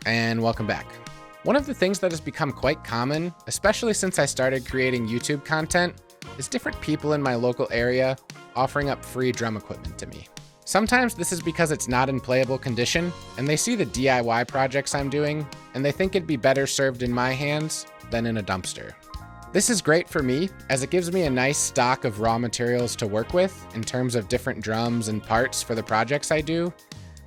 And welcome back. One of the things that has become quite common, especially since I started creating YouTube content, is different people in my local area offering up free drum equipment to me. Sometimes this is because it's not in playable condition, and they see the DIY projects I'm doing, and they think it'd be better served in my hands than in a dumpster. This is great for me, as it gives me a nice stock of raw materials to work with in terms of different drums and parts for the projects I do,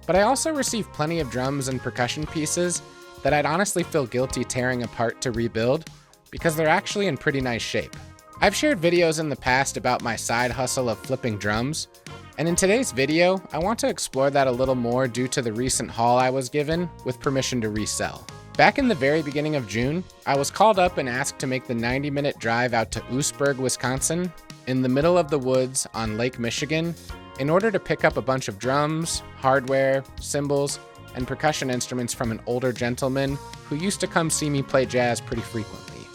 but I also receive plenty of drums and percussion pieces that I'd honestly feel guilty tearing apart to rebuild, because they're actually in pretty nice shape. I've shared videos in the past about my side hustle of flipping drums, and in today's video, I want to explore that a little more due to the recent haul I was given with permission to resell. Back in the very beginning of June, I was called up and asked to make the 90-minute drive out to Oostburg, Wisconsin, in the middle of the woods on Lake Michigan, in order to pick up a bunch of drums, hardware, cymbals, and percussion instruments from an older gentleman who used to come see me play jazz pretty frequently.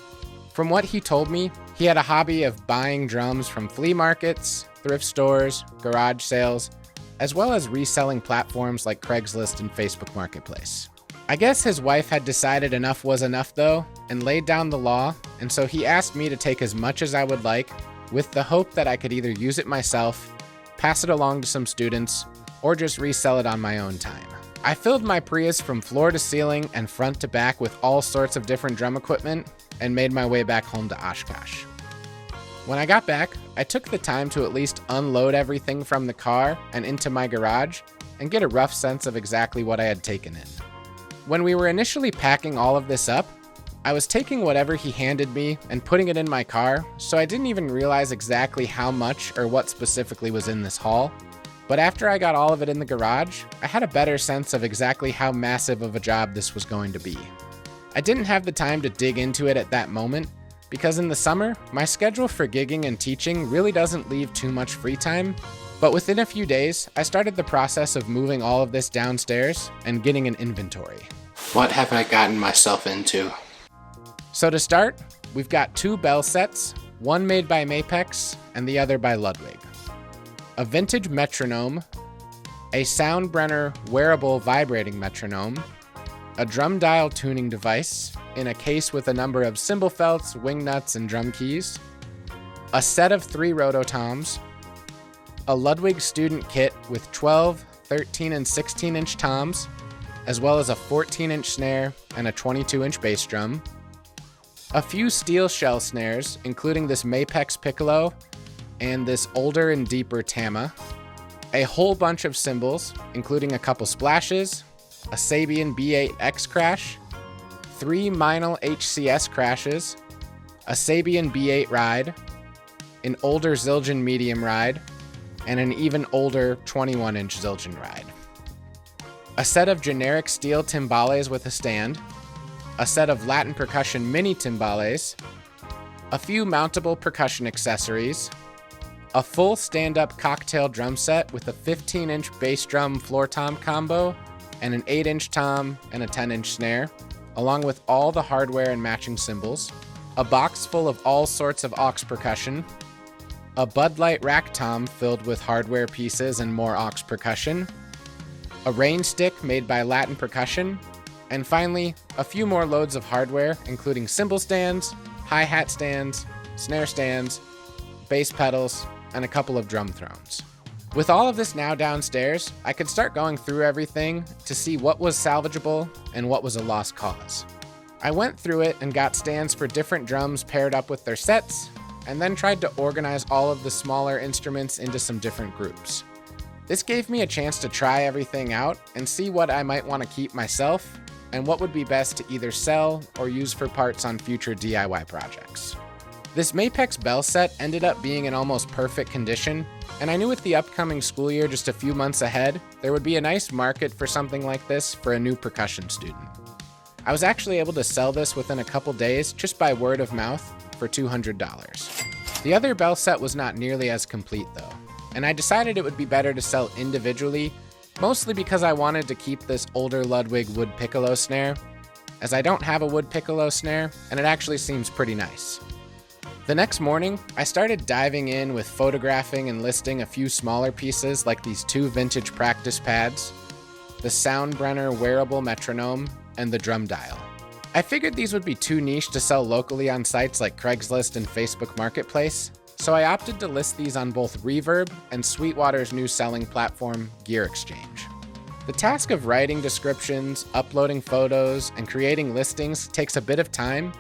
From what he told me, he had a hobby of buying drums from flea markets, thrift stores, garage sales, as well as reselling platforms like Craigslist and Facebook Marketplace. I guess his wife had decided enough was enough though, and laid down the law, and so he asked me to take as much as I would like, with the hope that I could either use it myself, pass it along to some students, or just resell it on my own time. I filled my Prius from floor to ceiling and front to back with all sorts of different drum equipment, and made my way back home to Oshkosh. When I got back, I took the time to at least unload everything from the car and into my garage, and get a rough sense of exactly what I had taken in. When we were initially packing all of this up, I was taking whatever he handed me and putting it in my car, so I didn't even realize exactly how much or what specifically was in this haul. But after I got all of it in the garage, I had a better sense of exactly how massive of a job this was going to be. I didn't have the time to dig into it at that moment, because in the summer, my schedule for gigging and teaching really doesn't leave too much free time. But within a few days, I started the process of moving all of this downstairs and getting an inventory. What have I gotten myself into? So to start, we've got two bell sets, one made by Mapex and the other by Ludwig. A vintage metronome, a Soundbrenner wearable vibrating metronome, a drum dial tuning device in a case with a number of cymbal felts, wing nuts, and drum keys, a set of 3 rototoms, a Ludwig student kit with 12, 13, and 16-inch toms, as well as a 14-inch snare and a 22-inch bass drum, a few steel shell snares, including this Mapex piccolo and this older and deeper Tama, a whole bunch of cymbals, including a couple splashes, a Sabian B8 X crash, 3 Meinl HCS crashes, a Sabian B8 ride, an older Zildjian medium ride, and an even older 21-inch Zildjian ride. A set of generic steel timbales with a stand, a set of Latin percussion mini timbales, a few mountable percussion accessories, a full stand-up cocktail drum set with a 15-inch bass drum floor tom combo, and an 8-inch tom and a 10-inch snare, along with all the hardware and matching cymbals, a box full of all sorts of aux percussion, a Bud Light rack tom filled with hardware pieces and more aux percussion, a rain stick made by Latin Percussion, and finally, a few more loads of hardware, including cymbal stands, hi-hat stands, snare stands, bass pedals, and a couple of drum thrones. With all of this now downstairs, I could start going through everything to see what was salvageable and what was a lost cause. I went through it and got stands for different drums paired up with their sets, and then tried to organize all of the smaller instruments into some different groups. This gave me a chance to try everything out and see what I might want to keep myself, and what would be best to either sell or use for parts on future DIY projects. This Mapex bell set ended up being in almost perfect condition, and I knew with the upcoming school year just a few months ahead, there would be a nice market for something like this for a new percussion student. I was actually able to sell this within a couple days just by word of mouth for $200. The other bell set was not nearly as complete though, and I decided it would be better to sell individually, mostly because I wanted to keep this older Ludwig wood piccolo snare, as I don't have a wood piccolo snare, and it actually seems pretty nice. The next morning, I started diving in with photographing and listing a few smaller pieces like these 2 vintage practice pads, the Soundbrenner wearable metronome, and the drum dial. I figured these would be too niche to sell locally on sites like Craigslist and Facebook Marketplace, so I opted to list these on both Reverb and Sweetwater's new selling platform, Gear Exchange. The task of writing descriptions, uploading photos, and creating listings takes a bit of time,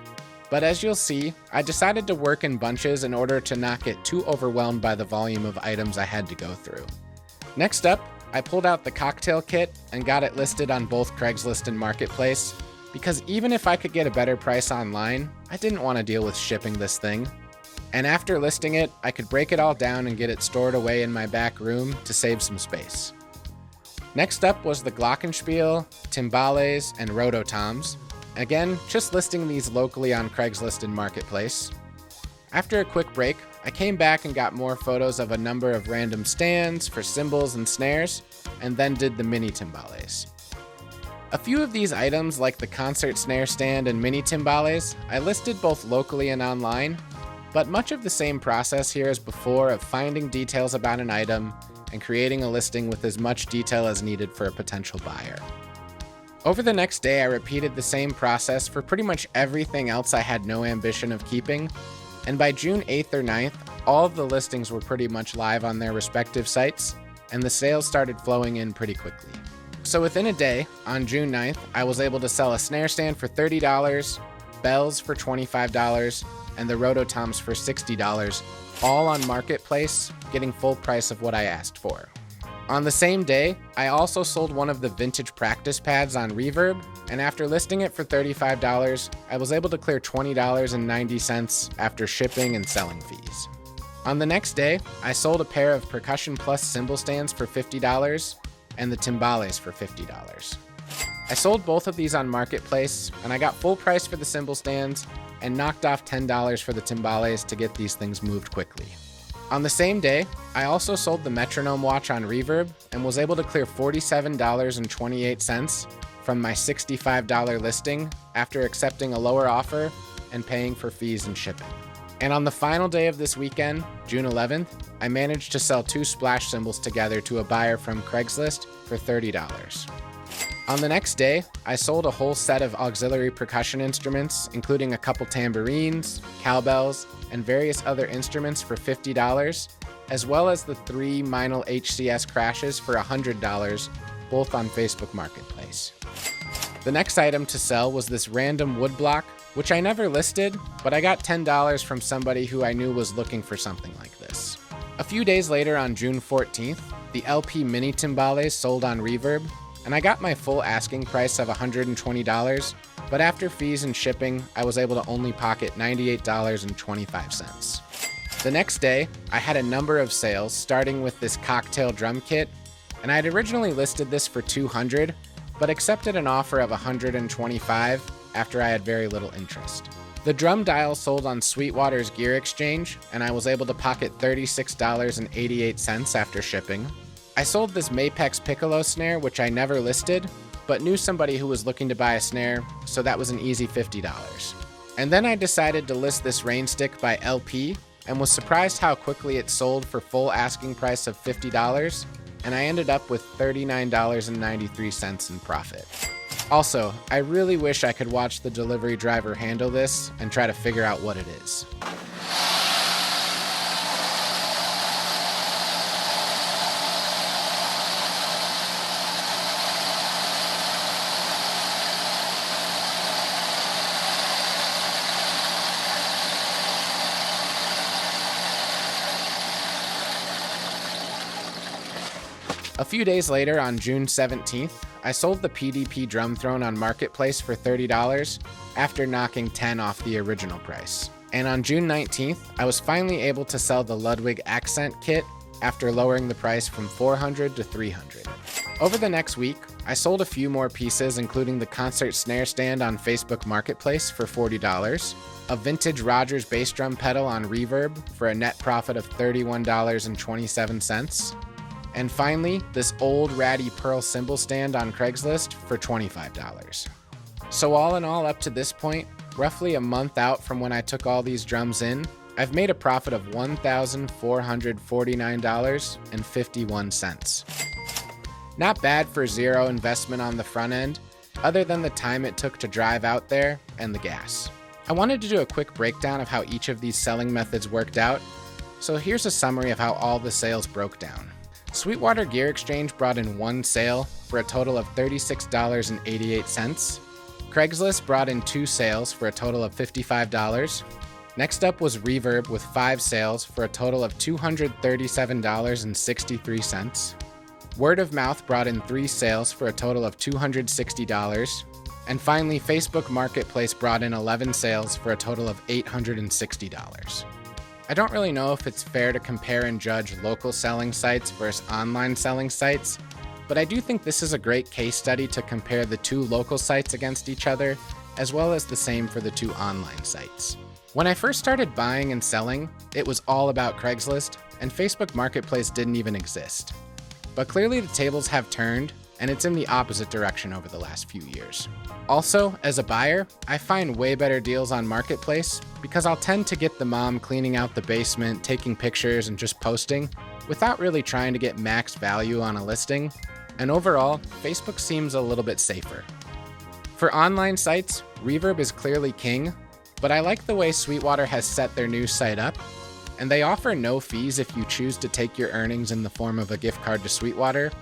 but as you'll see, I decided to work in bunches in order to not get too overwhelmed by the volume of items I had to go through. Next up, I pulled out the cocktail kit and got it listed on both Craigslist and Marketplace, because even if I could get a better price online, I didn't want to deal with shipping this thing. And after listing it, I could break it all down and get it stored away in my back room to save some space. Next up was the glockenspiel, timbales, and rototoms. Again, just listing these locally on Craigslist and Marketplace. After a quick break, I came back and got more photos of a number of random stands for cymbals and snares, and then did the mini timbales. A few of these items, like the concert snare stand and mini timbales, I listed both locally and online, but much of the same process here as before of finding details about an item and creating a listing with as much detail as needed for a potential buyer. Over the next day, I repeated the same process for pretty much everything else I had no ambition of keeping, and by June 8th or 9th, all of the listings were pretty much live on their respective sites, and the sales started flowing in pretty quickly. So within a day, on June 9th, I was able to sell a snare stand for $30, bells for $25, and the rototoms for $60, all on Marketplace, getting full price of what I asked for. On the same day, I also sold one of the vintage practice pads on Reverb, and after listing it for $35, I was able to clear $20.90 after shipping and selling fees. On the next day, I sold a pair of Percussion Plus cymbal stands for $50 and the timbales for $50. I sold both of these on Marketplace, and I got full price for the cymbal stands and knocked off $10 for the timbales to get these things moved quickly. On the same day, I also sold the metronome watch on Reverb and was able to clear $47.28 from my $65 listing after accepting a lower offer and paying for fees and shipping. And on the final day of this weekend, June 11th, I managed to sell 2 splash cymbals together to a buyer from Craigslist for $30. On the next day, I sold a whole set of auxiliary percussion instruments, including a couple tambourines, cowbells, and various other instruments for $50, as well as the 3 Meinl HCS crashes for $100, both on Facebook Marketplace. The next item to sell was this random woodblock, which I never listed, but I got $10 from somebody who I knew was looking for something like this. A few days later on June 14th, the LP mini timbales sold on Reverb, and I got my full asking price of $120, but after fees and shipping, I was able to only pocket $98.25. The next day, I had a number of sales, starting with this cocktail drum kit, and I had originally listed this for $200, but accepted an offer of $125 after I had very little interest. The drum dial sold on Sweetwater's Gear Exchange, and I was able to pocket $36.88 after shipping. I sold this Mapex piccolo snare, which I never listed, but knew somebody who was looking to buy a snare, so that was an easy $50. And then I decided to list this rain stick by LP, and was surprised how quickly it sold for full asking price of $50, and I ended up with $39.93 in profit. Also, I really wish I could watch the delivery driver handle this and try to figure out what it is. A few days later, on June 17th, I sold the PDP drum throne on Marketplace for $30 after knocking $10 off the original price. And on June 19th, I was finally able to sell the Ludwig Accent kit after lowering the price from $400 to $300. Over the next week, I sold a few more pieces, including the concert snare stand on Facebook Marketplace for $40, a vintage Rogers bass drum pedal on Reverb for a net profit of $31.27, and finally, this old ratty pearl cymbal stand on Craigslist for $25. So all in all, up to this point, roughly a month out from when I took all these drums in, I've made a profit of $1,449.51. Not bad for zero investment on the front end, other than the time it took to drive out there and the gas. I wanted to do a quick breakdown of how each of these selling methods worked out, so here's a summary of how all the sales broke down. Sweetwater Gear Exchange brought in one sale for a total of $36.88. Craigslist brought in 2 sales for a total of $55. Next up was Reverb with 5 sales for a total of $237.63. Word of Mouth brought in 3 sales for a total of $260. And finally, Facebook Marketplace brought in 11 sales for a total of $860. I don't really know if it's fair to compare and judge local selling sites versus online selling sites, but I do think this is a great case study to compare the 2 local sites against each other, as well as the same for the 2 online sites. When I first started buying and selling, it was all about Craigslist, and Facebook Marketplace didn't even exist. But clearly the tables have turned, and it's in the opposite direction over the last few years. Also, as a buyer, I find way better deals on Marketplace because I'll tend to get the mom cleaning out the basement, taking pictures, and just posting without really trying to get max value on a listing. And overall, Facebook seems a little bit safer. For online sites, Reverb is clearly king, but I like the way Sweetwater has set their new site up, and they offer no fees if you choose to take your earnings in the form of a gift card to Sweetwater,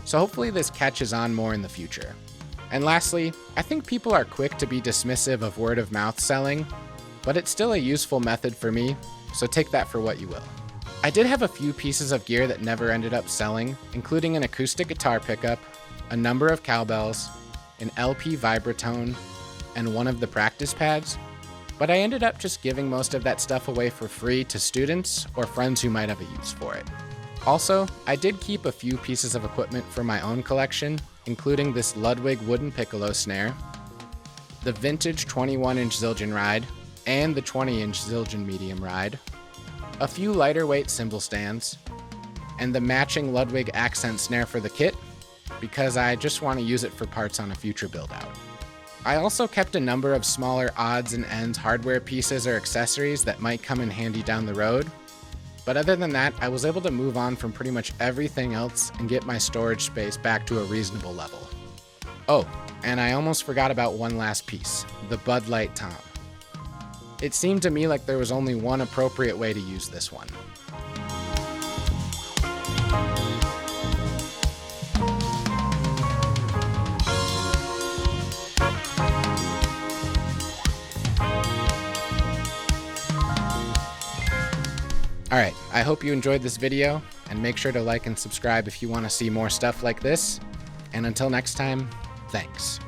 so hopefully this catches on more in the future. And lastly, I think people are quick to be dismissive of word of mouth selling, but it's still a useful method for me, so take that for what you will. I did have a few pieces of gear that never ended up selling, including an acoustic guitar pickup, a number of cowbells, an LP vibratone, and one of the practice pads, but I ended up just giving most of that stuff away for free to students or friends who might have a use for it. Also, I did keep a few pieces of equipment for my own collection, including this Ludwig wooden piccolo snare, the vintage 21-inch Zildjian ride, and the 20-inch Zildjian medium ride, a few lighter weight cymbal stands, and the matching Ludwig accent snare for the kit, because I just want to use it for parts on a future build-out. I also kept a number of smaller odds and ends hardware pieces or accessories that might come in handy down the road, but other than that, I was able to move on from pretty much everything else and get my storage space back to a reasonable level. Oh, and I almost forgot about one last piece, the Bud Light Tom. It seemed to me like there was only one appropriate way to use this one. Alright, I hope you enjoyed this video, and make sure to like and subscribe if you want to see more stuff like this. And until next time, thanks.